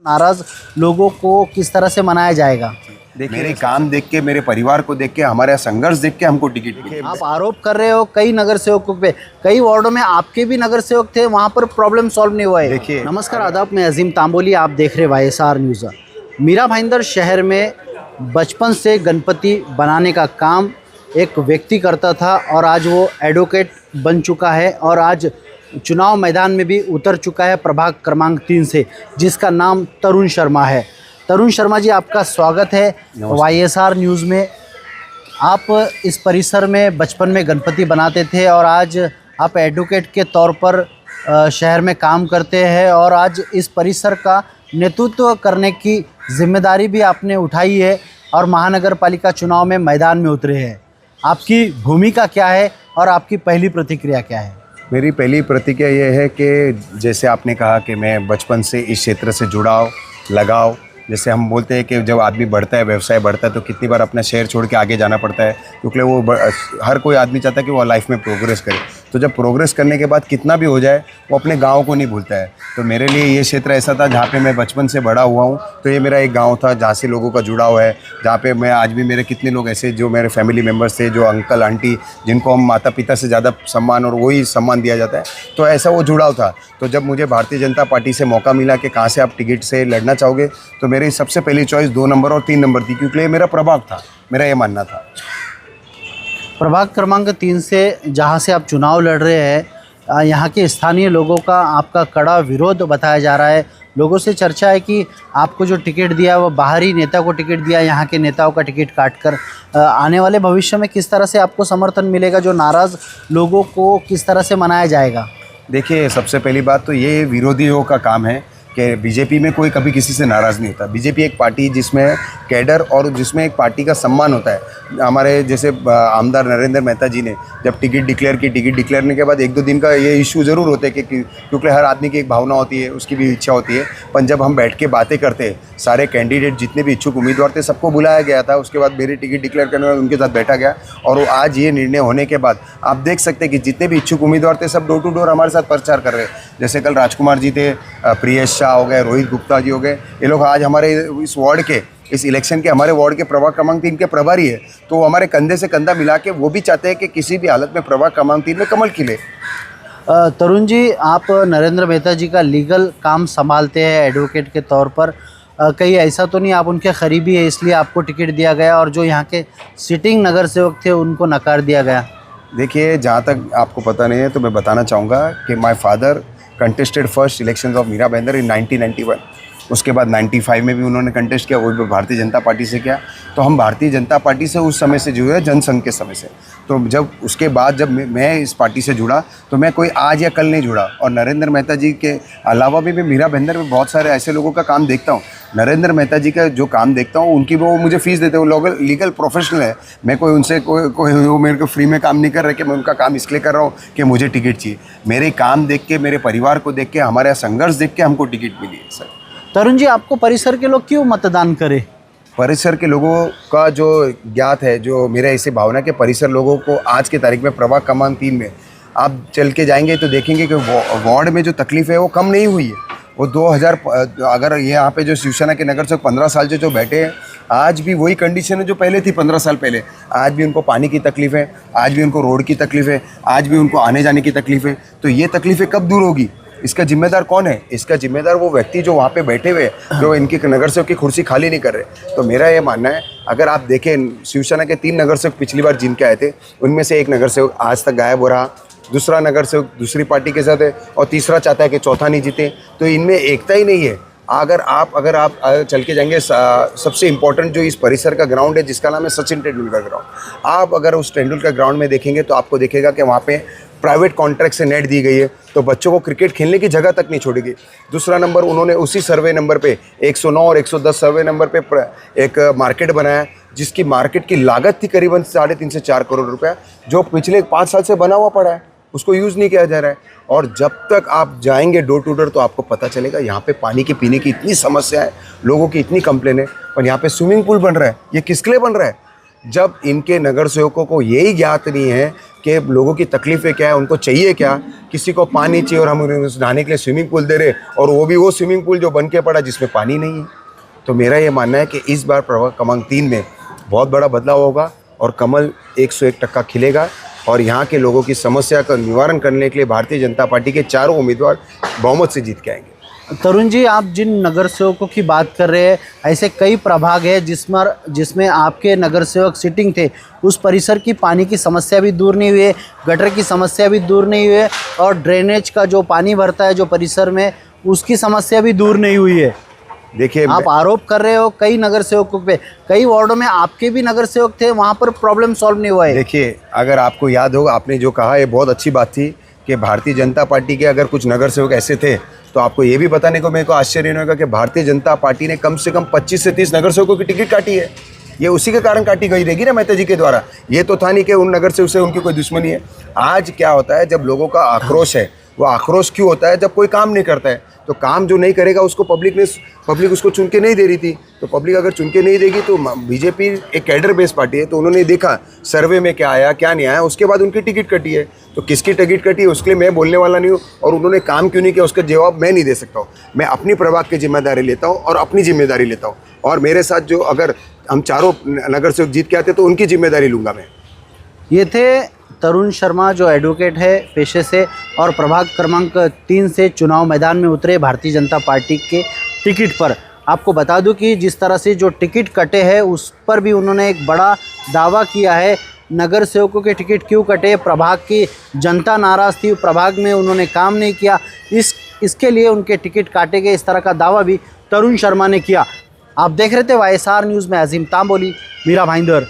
नाराज लोगों को किस तरह से मनाया जाएगा? देखिए, मेरे काम देख के, मेरे परिवार को देख के, हमारा संघर्ष देख के हमको टिकट मिली। आप आरोप कर रहे हो कई नगर सेवकों पे, कई वार्डों में आपके भी नगर सेवक थे, वहाँ पर प्रॉब्लम सॉल्व नहीं हुआ है। देखिए, नमस्कार, आदाब, मैं अजीम तांबोली, आप देख रहे YSR न्यूज़। मीरा भाईंदर शहर में बचपन से गणपति बनाने का काम एक व्यक्ति करता था और आज वो एडवोकेट बन चुका है और आज चुनाव मैदान में भी उतर चुका है प्रभाग क्रमांक 3 से, जिसका नाम तरुण शर्मा है। तरुण शर्मा जी, आपका स्वागत है YSR न्यूज़ में। आप इस परिसर में बचपन में गणपति बनाते थे और आज आप एडवोकेट के तौर पर शहर में काम करते हैं और आज इस परिसर का नेतृत्व करने की जिम्मेदारी भी आपने उठाई है और महानगर पालिका चुनाव में मैदान में उतरे हैं। आपकी भूमिका क्या है और आपकी पहली प्रतिक्रिया क्या है? मेरी पहली प्रतिक्रिया ये है कि जैसे आपने कहा कि मैं बचपन से इस क्षेत्र से जुड़ाव, लगाव, जैसे हम बोलते हैं कि जब आदमी बढ़ता है, व्यवसाय बढ़ता है, तो कितनी बार अपना शहर छोड़ के आगे जाना पड़ता है, क्योंकि वो हर कोई आदमी चाहता है कि वो लाइफ में प्रोग्रेस करे। तो जब प्रोग्रेस करने के बाद कितना भी हो जाए, वो अपने गांव को नहीं भूलता है। तो मेरे लिए ये क्षेत्र ऐसा था जहाँ पे मैं बचपन से बड़ा हुआ हूँ। तो ये मेरा एक गांव था जहाँ से लोगों का जुड़ाव है, जहाँ पे मैं आज भी, मेरे कितने लोग ऐसे जो मेरे फैमिली मेम्बर्स थे, जो अंकल आंटी, जिनको हम माता पिता से ज़्यादा सम्मान और वही सम्मान दिया जाता है, तो ऐसा वो जुड़ाव था। तो जब मुझे भारतीय जनता पार्टी से मौका मिला कि कहाँ से आप टिकट से लड़ना चाहोगे, तो मेरी सबसे पहली चॉइस 2 नंबर और 3 नंबर थी, क्योंकि ये मेरा प्रभाग था, मेरा ये मानना था। प्रभाग क्रमांक 3 से जहाँ से आप चुनाव लड़ रहे हैं, यहाँ के स्थानीय लोगों का आपका कड़ा विरोध बताया जा रहा है। लोगों से चर्चा है कि आपको जो टिकट दिया वो बाहरी नेता को टिकट दिया, यहाँ के नेताओं का टिकट काटकर। आने वाले भविष्य में किस तरह से आपको समर्थन मिलेगा? जो नाराज़ लोगों को किस तरह से मनाया जाएगा? देखिए, सबसे पहली बात तो ये विरोधियों का काम है कि बीजेपी में कोई कभी किसी से नाराज़ नहीं होता। बीजेपी एक पार्टी जिसमें कैडर और जिसमें एक पार्टी का सम्मान होता है। हमारे जैसे आमदार नरेंद्र मेहता जी ने जब टिकट डिक्लेयर की, टिकट डिक्लेयर करने के बाद 1-2 दिन का ये इशू ज़रूर होते हैं कि क्योंकि हर आदमी की एक भावना होती है, उसकी भी इच्छा होती है। पर जब हम बैठ के बातें करते, सारे कैंडिडेट जितने भी इच्छुक उम्मीदवार थे, सबको बुलाया गया था। उसके बाद मेरी टिकट डिक्लेयर करने के बाद उनके साथ बैठा गया और आज ये निर्णय होने के बाद आप देख सकते हैं कि जितने भी इच्छुक उम्मीदवार थे, सब डोर टू डोर हमारे साथ प्रचार कर रहे हैं। जैसे कल राजकुमार जी थे, प्रियेश शाह हो गए, रोहित गुप्ता जी हो गए, ये लोग आज हमारे इस वार्ड के, इस इलेक्शन के हमारे वार्ड के प्रभाग क्रमांक 3 के प्रभारी है। तो हमारे कंधे से कंधा मिला के वो भी चाहते हैं कि किसी भी हालत में प्रभाग क्रमांक 3 में कमल खिले। तरुण जी, आप नरेंद्र मेहता जी का लीगल काम संभालते हैं एडवोकेट के तौर पर। कहीं ऐसा तो नहीं आप उनके करीबी है इसलिए आपको टिकट दिया गया और जो यहाँ के सिटिंग नगर सेवक थे उनको नकार दिया गया? देखिए, जहाँ तक आपको पता नहीं है तो मैं बताना चाहूँगा कि my father contested first elections of Mira Bhayandar in 1991। उसके बाद 95 में भी उन्होंने कंटेस्ट किया, वो भी भारतीय जनता पार्टी से किया। तो हम भारतीय जनता पार्टी से उस समय से जुड़े, जनसंघ के समय से। तो जब उसके बाद जब मैं इस पार्टी से जुड़ा तो मैं कोई आज या कल नहीं जुड़ा। और नरेंद्र मेहता जी के अलावा भी मैं मीरा भाईंदर में बहुत सारे ऐसे लोगों का काम देखता हूँ। नरेंद्र मेहता जी का जो काम देखता हूँ, उनकी वो मुझे फ़ीस देते हैं, वो लोग लीगल प्रोफेशनल है। मैं कोई उनसे कोई वो मेरे को फ्री में काम नहीं कर रहे कि मैं उनका काम इसलिए कर रहा हूँ कि मुझे टिकट चाहिए। मेरे काम देख के, मेरे परिवार को देख के, हमारा संघर्ष देख के हमको टिकट मिली है। सर तरुण जी, आपको परिसर के लोग क्यों मतदान करें? परिसर के लोगों का जो ज्ञात है, जो मेरा ऐसी भावना कि परिसर लोगों को आज के तारीख में प्रभाग क्रमांक 3 में आप चल के जाएंगे तो देखेंगे कि वार्ड में जो तकलीफ है वो कम नहीं हुई है। वो 2000 अगर ये यहाँ पे जो शिवसेना के नगर से 15 साल से जो बैठे हैं, आज भी वही कंडीशन है जो पहले थी 15 साल पहले। आज भी उनको पानी की तकलीफ है, आज भी उनको रोड की तकलीफ है, आज भी उनको आने जाने की तकलीफ है। तो ये तकलीफ़ें कब दूर होगी? इसका जिम्मेदार कौन है? इसका जिम्मेदार वो व्यक्ति जो वहाँ पे बैठे हुए, जो इनकी नगर सेवक की कुर्सी खाली नहीं कर रहे। तो मेरा ये मानना है, अगर आप देखें शिवसेना के 3 नगर सेवक पिछली बार जिनके आए थे, उनमें से एक नगर सेवक आज तक गायब हो रहा, दूसरा नगर सेवक दूसरी पार्टी के साथ है और तीसरा चाहता है कि चौथा नहीं जीते। तो इनमें एकता ही नहीं है। अगर आप चल के जाएंगे, सबसे इम्पोर्टेंट जो इस परिसर का ग्राउंड है जिसका नाम है सचिन तेंदुलकर ग्राउंड, आप अगर उस तेंदुलकर ग्राउंड में देखेंगे तो आपको देखेगा कि वहाँ पे प्राइवेट कॉन्ट्रैक्ट से नेट दी गई है, तो बच्चों को क्रिकेट खेलने की जगह तक नहीं छोड़ेगी। दूसरा नंबर, उन्होंने उसी सर्वे नंबर पे 109 और 110 सर्वे नंबर पे एक मार्केट बनाया, जिसकी मार्केट की लागत थी करीबन 3.5 से 4 करोड़ रुपया, जो पिछले 5 साल से बना हुआ पड़ा है, उसको यूज़ नहीं किया जा रहा है। और जब तक आप जाएंगे डोर टू डोर तो आपको पता चलेगा यहाँ पे पानी के पीने की इतनी समस्या है, लोगों की इतनी कंप्लेन है, और यहाँ पे स्विमिंग पूल बन रहा है। ये किसके लिए बन रहा है? जब इनके नगर सेवकों को यही ज्ञात नहीं है कि लोगों की तकलीफ़ें क्या है, उनको चाहिए क्या। किसी को पानी चाहिए और हम उन्हें नहाने के लिए स्विमिंग पूल दे रहे, और वो भी वो स्विमिंग पूल जो बन के पड़ा जिसमें पानी नहीं है। तो मेरा ये मानना है कि इस बार प्रभाग क्रमांक 3 में बहुत बड़ा बदलाव होगा और कमल 101% खिलेगा, और यहाँ के लोगों की समस्या का निवारण करने के लिए भारतीय जनता पार्टी के चारों उम्मीदवार बहुमत से जीत के आएंगे। तरुण जी, आप जिन नगर सेवकों की बात कर रहे हैं, ऐसे कई प्रभाग है जिसमें आपके नगर सेवक सिटिंग थे। उस परिसर की पानी की समस्या भी दूर नहीं हुई है, गटर की समस्या भी दूर नहीं हुई है, और ड्रेनेज का जो पानी भरता है जो परिसर में, उसकी समस्या भी दूर नहीं हुई है। देखिए, आप आरोप कर रहे हो कई नगर सेवकों पे, कई वार्डों में आपके भी नगर सेवक थे, वहाँ पर प्रॉब्लम सॉल्व नहीं हुआ है। देखिए, अगर आपको याद होगा, आपने जो कहा ये बहुत अच्छी बात थी कि भारतीय जनता पार्टी के अगर कुछ नगर सेवक ऐसे थे, तो आपको ये भी बताने को मेरे को आश्चर्य नहीं होगा कि भारतीय जनता पार्टी ने कम से कम 25 से 30 नगर सेवकों की टिकट काटी है। ये उसी के कारण काटी गई रहेगी ना मेहता जी के द्वारा। ये तो था नहीं कि उन नगर सेवक से उनकी कोई दुश्मनी है। आज क्या होता है, जब लोगों का आक्रोश है, वो आक्रोश क्यों होता है, जब कोई काम नहीं करता है। तो काम जो नहीं करेगा उसको पब्लिक उसको चुन के नहीं दे रही थी। तो पब्लिक अगर चुन के नहीं देगी, तो बीजेपी एक कैडर बेस्ड पार्टी है, तो उन्होंने देखा सर्वे में क्या आया क्या नहीं आया, उसके बाद उनकी टिकट कटी है। तो किसकी टिकट कटी है उसके लिए मैं बोलने वाला नहीं हूँ, और उन्होंने काम क्यों नहीं किया उसका जवाब मैं नहीं दे सकता हूँ। मैं अपनी प्रभाग की जिम्मेदारी लेता हूँ और अपनी जिम्मेदारी लेता हूँ, और मेरे साथ जो अगर हम चारों नगर सेवक जीत के आते तो उनकी जिम्मेदारी लूँगा मैं। ये थे तरुण शर्मा, जो एडवोकेट है पेशे से, और प्रभाग क्रमांक 3 से चुनाव मैदान में उतरे भारतीय जनता पार्टी के टिकट पर। आपको बता दूं कि जिस तरह से जो टिकट कटे हैं उस पर भी उन्होंने एक बड़ा दावा किया है। नगर सेवकों के टिकट क्यों कटे, प्रभाग की जनता नाराज़ थी, प्रभाग में उन्होंने काम नहीं किया, इसके लिए उनके टिकट काटे गए, इस तरह का दावा भी तरुण शर्मा ने किया। आप देख रहे थे YSR न्यूज़ में अजीम तांबोली, मीरा भाईंदर।